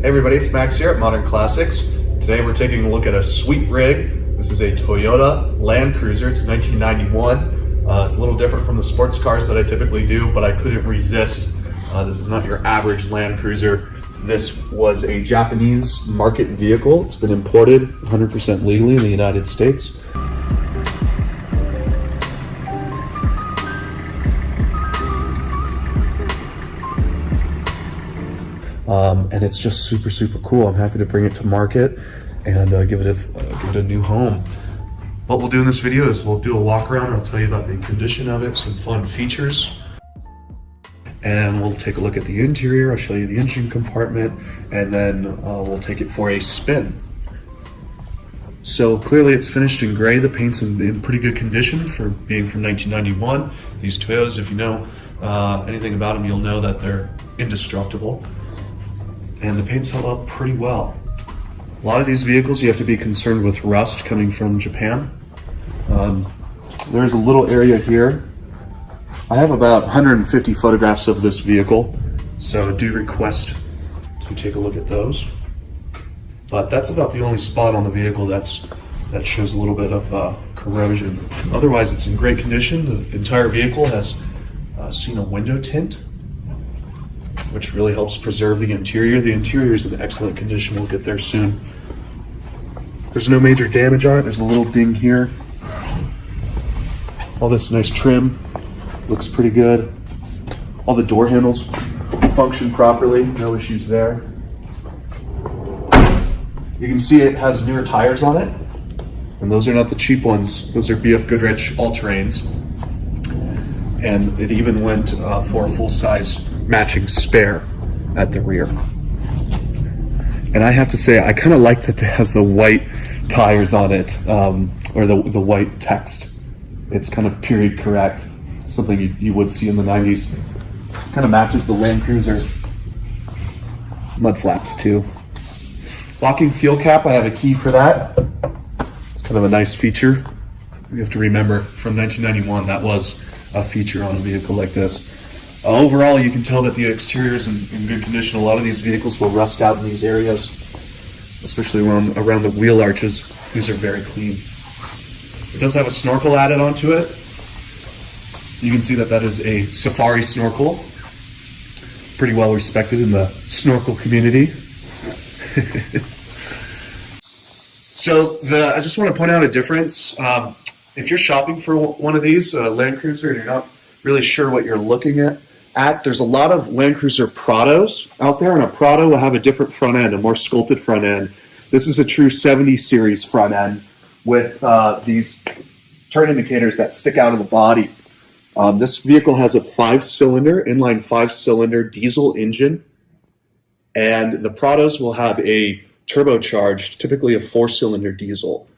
Hey everybody, it's Max here at Modern Classics. Today we're taking a look at a sweet rig. This is a Toyota Land Cruiser. It's 1991. It's a little different from the sports cars that I typically do, but I couldn't resist. This is not your average Land Cruiser. This was a Japanese market vehicle. It's been imported 100% legally in the United States. And it's just super cool. I'm happy to bring it to market and give it a new home. What we'll do in this video is we'll do a walk around. I'll tell you about the condition of it, some fun features, and we'll take a look at the interior. I'll show you the engine compartment, and then we'll take it for a spin. So clearly it's finished in gray. The paint's in pretty good condition for being from 1991. These Toyotas, if you know anything about them, you'll know that they're indestructible. And the paint's held up pretty well. A lot of these vehicles you have to be concerned with rust coming from Japan. There's a little area here. I have about 150 photographs of this vehicle, so do request to take a look at those. But that's about the only spot on the vehicle that shows a little bit of corrosion. Otherwise, it's in great condition. The entire vehicle has seen a window tint, which really helps preserve the interior. The interior is in excellent condition. We'll get there soon. There's no major damage on it. There's a little ding here. All this nice trim looks pretty good. All the door handles function properly. No issues there. You can see it has newer tires on it, and those are not the cheap ones. Those are BF Goodrich all-terrains. And it even went for a full-size matching spare at the rear. And I have to say, I kind of like that it has the white tires on it, or the white text. It's kind of period correct, something you would see in the 90s. Kind of matches the Land Cruiser mud flaps too. Locking fuel cap, I have a key for that. It's kind of a nice feature. You have to remember, from 1991, that was a feature on a vehicle like this. Overall, you can tell that the exterior is in good condition. A lot of these vehicles will rust out in these areas, especially around the wheel arches. These are very clean. It does have a snorkel added onto it. You can see that is a safari snorkel. Pretty well respected in the snorkel community. So I just want to point out a difference. If you're shopping for one of these, Land Cruiser, and you're not really sure what you're looking at, there's a lot of Land Cruiser Prados out there, and a Prado will have a different front end, a more sculpted front end. This is a true 70 series front end with these turn indicators that stick out of the body. This vehicle has a inline 5-cylinder diesel engine, and the Prados will have a turbocharged, typically a 4-cylinder diesel.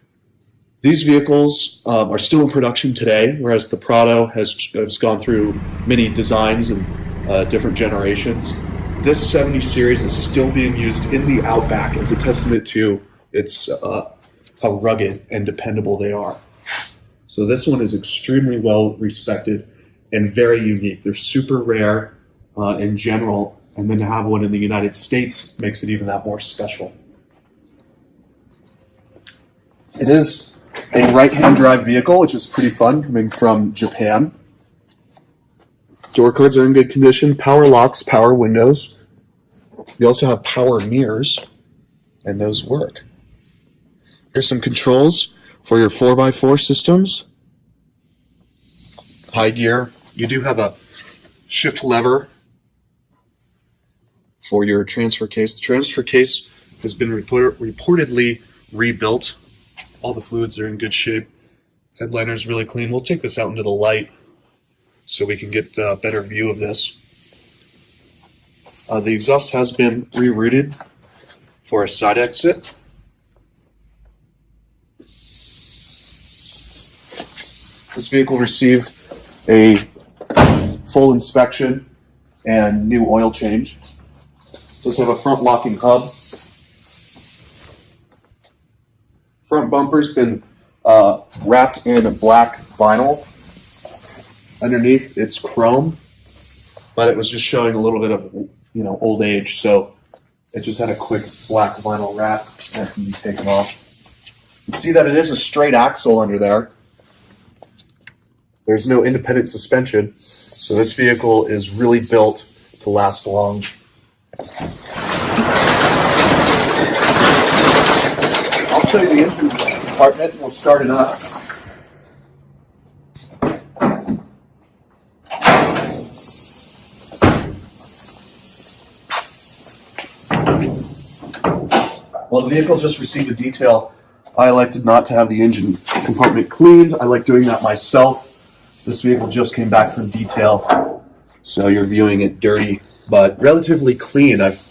These vehicles are still in production today, whereas the Prado has gone through many designs and different generations. This 70 series is still being used in the Outback as a testament to how rugged and dependable they are. So this one is extremely well respected and very unique. They're super rare in general, and then to have one in the United States makes it even that more special. It is a right-hand drive vehicle, which is pretty fun coming from Japan. Door cards are in good condition, power locks, power windows. You also have power mirrors, and those work. Here's some controls for your 4x4 systems. High gear. You do have a shift lever for your transfer case. The transfer case has been reportedly rebuilt. All the fluids are in good shape. Headliner's really clean. We'll take this out into the light so we can get a better view of this. The exhaust has been rerouted for a side exit. This vehicle received a full inspection and new oil change. It does have a front locking hub. Front bumper's been wrapped in black vinyl. Underneath, it's chrome, but it was just showing a little bit of old age, so It just had a quick black vinyl wrap that can be taken off. You can see that it is a straight axle under there. There's no independent suspension, so this vehicle is really built to last long. I'll show you the engine compartment and we'll start it up. Well, the vehicle just received a detail. I elected not to have the engine compartment cleaned. I like doing that myself. This vehicle just came back from detail, so you're viewing it dirty, but relatively clean. I've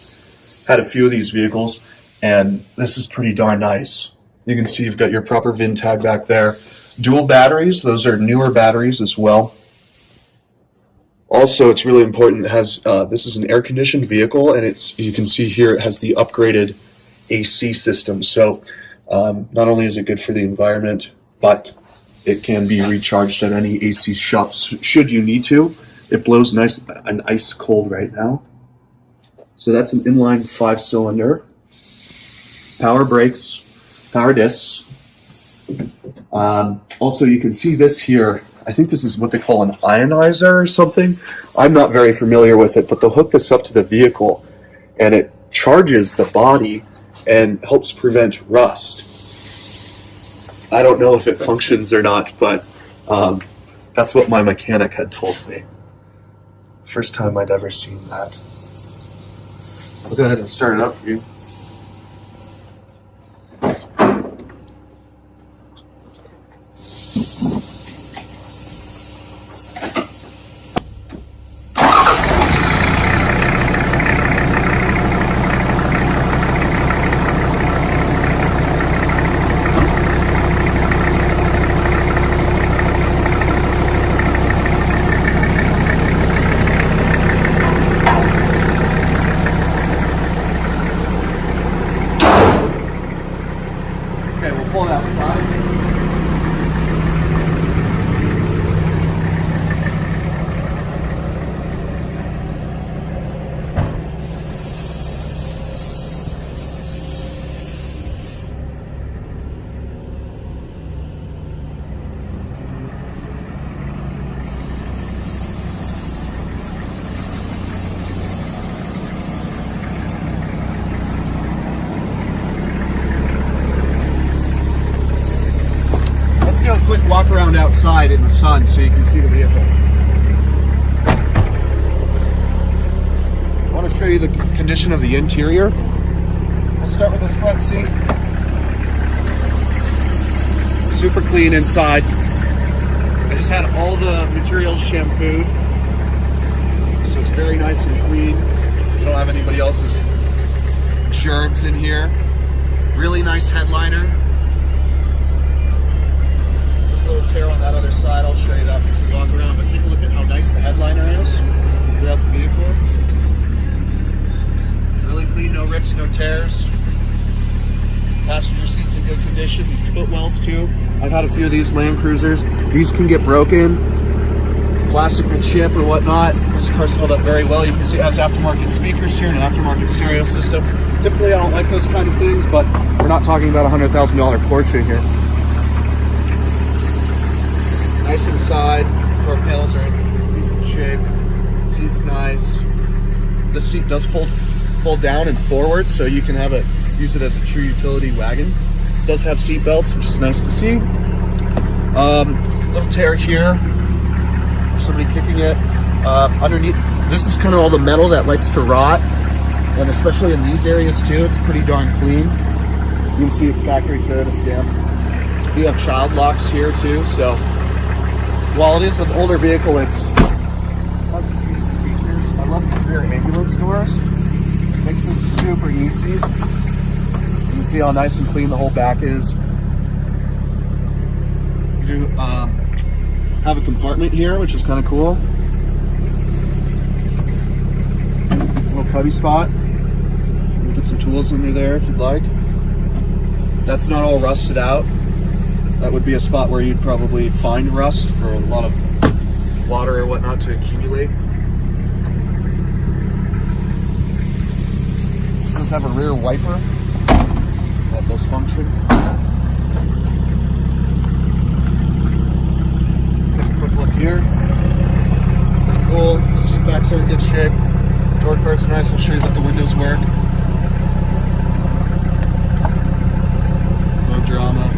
had a few of these vehicles, and this is pretty darn nice. You can see you've got your proper VIN tag back there. Dual batteries, those are newer batteries as well. Also, it's really important, it has, this is an air-conditioned vehicle, and you can see here it has the upgraded AC system. So not only is it good for the environment, but it can be recharged at any AC shop should you need to. It blows nice and ice cold right now. So that's an inline 5-cylinder. Power brakes, power discs. Also, you can see this here. I think this is what they call an Ionizer or something. I'm not very familiar with it, but they'll hook this up to the vehicle and it charges the body and helps prevent rust. I don't know if it functions or not, but that's what my mechanic had told me. First time I'd ever seen that. I'll go ahead and start it up for you. Pull it outside. A quick walk around outside in the sun so you can see the vehicle. I want to show you the condition of the interior. We'll start with this front seat. Super clean inside. I just had all the materials shampooed, so it's very nice and clean. You don't have anybody else's germs in here. Really nice headliner. Little tear on that other side. I'll show you that as we walk around, but take a look at how nice the headliner is throughout the vehicle. Really clean, no rips, no tears. Passenger seats in good condition. These footwells too. I've had a few of these Land Cruisers. These can get broken. Plastic will chip or whatnot. This car's held up very well. You can see it has aftermarket speakers here and an aftermarket stereo system. Typically I don't like those kind of things, but we're not talking about a $100,000 Porsche here. Nice inside, door panels are in decent shape, seat's nice. The seat does fold down and forward, so you can use it as a true utility wagon. It does have seat belts, which is nice to see. Little tear here, somebody kicking it. Underneath, this is kind of all the metal that likes to rot, and especially in these areas too, it's pretty darn clean. You can see it's factory Toyota stamp. We have child locks here too, so while it is an older vehicle, it has some decent features. I love these rear ambulance doors. Makes this super easy. You can see how nice and clean the whole back is. You do have a compartment here, which is kind of cool. Little cubby spot. You put some tools under there if you'd like. That's not all rusted out. That would be a spot where you'd probably find rust for a lot of water or whatnot to accumulate. Some does have a rear wiper that does function. Take a quick look here. Pretty cool. Seat backs are in good shape. Door cards are nice. I'll show you that the windows work. No drama.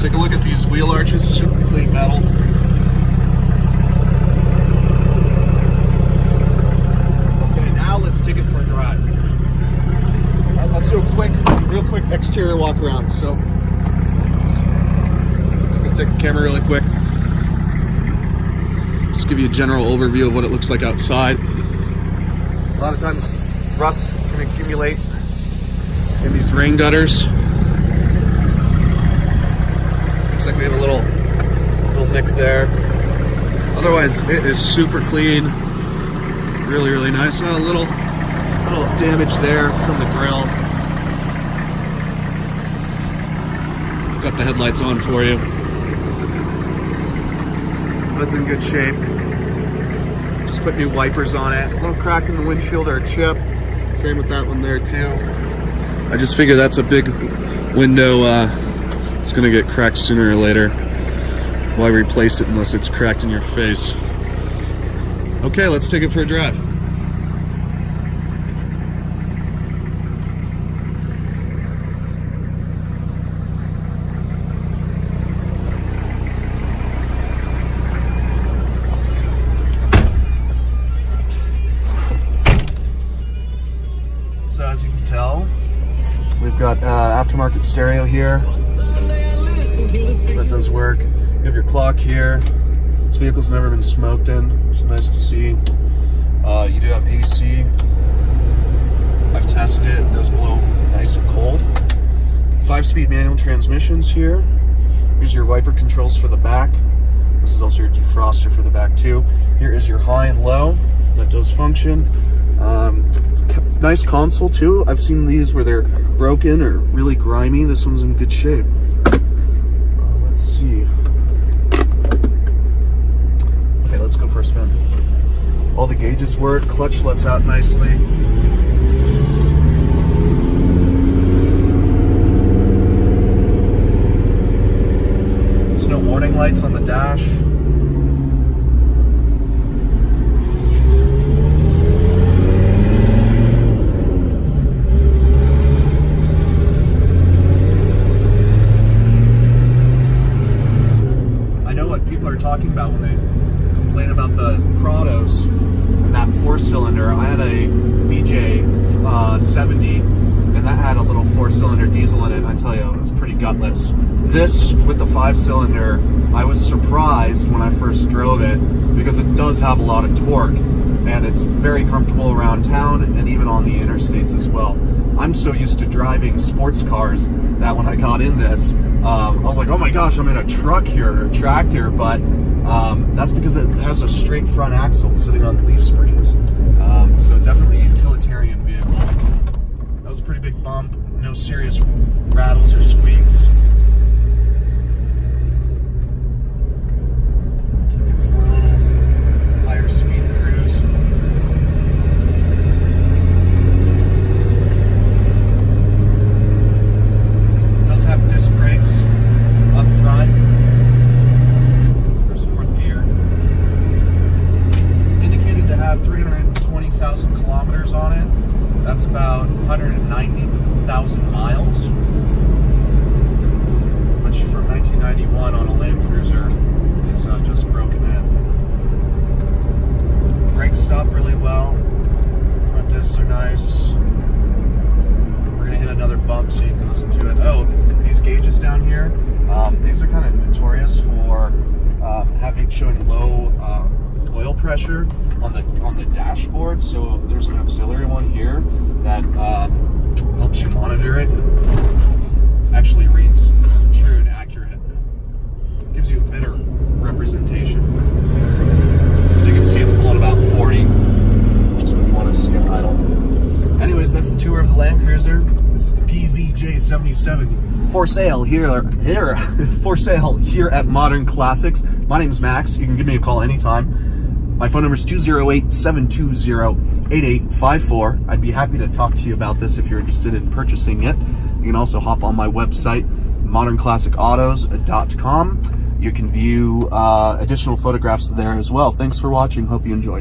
Take a look at these wheel arches. Super clean metal. Okay, now let's take it for a drive. All right, let's do a real quick exterior walk around. So, just gonna take the camera really quick. Just give you a general overview of what it looks like outside. A lot of times rust can accumulate in these rain gutters. Looks like we have a little nick there. Otherwise, it is super clean. Really, really nice. A little damage there from the grill. Got the headlights on for you. That's in good shape. Just put new wipers on it. A little crack in the windshield or a chip. Same with that one there too. I just figure that's a big window. It's gonna get cracked sooner or later. Why replace it unless it's cracked in your face? Okay, let's take it for a drive. So as you can tell, we've got aftermarket stereo here. That does work. You have your clock here. This vehicle's never been smoked in, which is nice to see. You do have AC. I've tested it. It does blow nice and cold. 5-speed manual transmissions here. Here's your wiper controls for the back. This is also your defroster for the back too. Here is your high and low. That does function. Nice console too. I've seen these where they're broken or really grimy. This one's in good shape. Let's see. Okay, let's go for a spin. All the gauges work. Clutch lets out nicely. There's no warning lights on the dash. Talking about when they complain about the Prados and that 4-cylinder. I had a PZJ77 and that had a little 4-cylinder diesel in it, and I tell you, it was pretty gutless. This with the 5-cylinder, I was surprised when I first drove it because it does have a lot of torque and it's very comfortable around town and even on the interstates as well. I'm so used to driving sports cars that when I got in this, I was like, oh my gosh, I'm in a truck here, or a tractor, but that's because it has a straight front axle sitting on leaf springs. So definitely a utilitarian vehicle. That was a pretty big bump, no serious rattles or squeaks. Took it for a little higher speed cruise. It does have disc brakes up front. There's 4th gear. It's indicated to have 320,000 kilometers on it. That's about 190,000 miles, which for 1991 on a Land Cruiser is just broken in. Brakes stop really well. Front discs are nice. We're gonna hit another bump so you can listen to it. Oh, these gauges down here, these are kind of notorious for showing low oil pressure on the dashboard. So there's an auxiliary one here that helps you monitor it. Actually reads true and accurate. Gives you a better representation. So you can see it's pulling about 40, which is what you want to see on idle. Anyways, that's the tour of the Land Cruiser. This is the PZJ77 for sale here at Modern Classics. My name's Max. You can give me a call anytime. My phone number is 208-720-8854. I'd be happy to talk to you about this if you're interested in purchasing it. You can also hop on my website, modernclassicautos.com. You can view additional photographs there as well. Thanks for watching. Hope you enjoyed.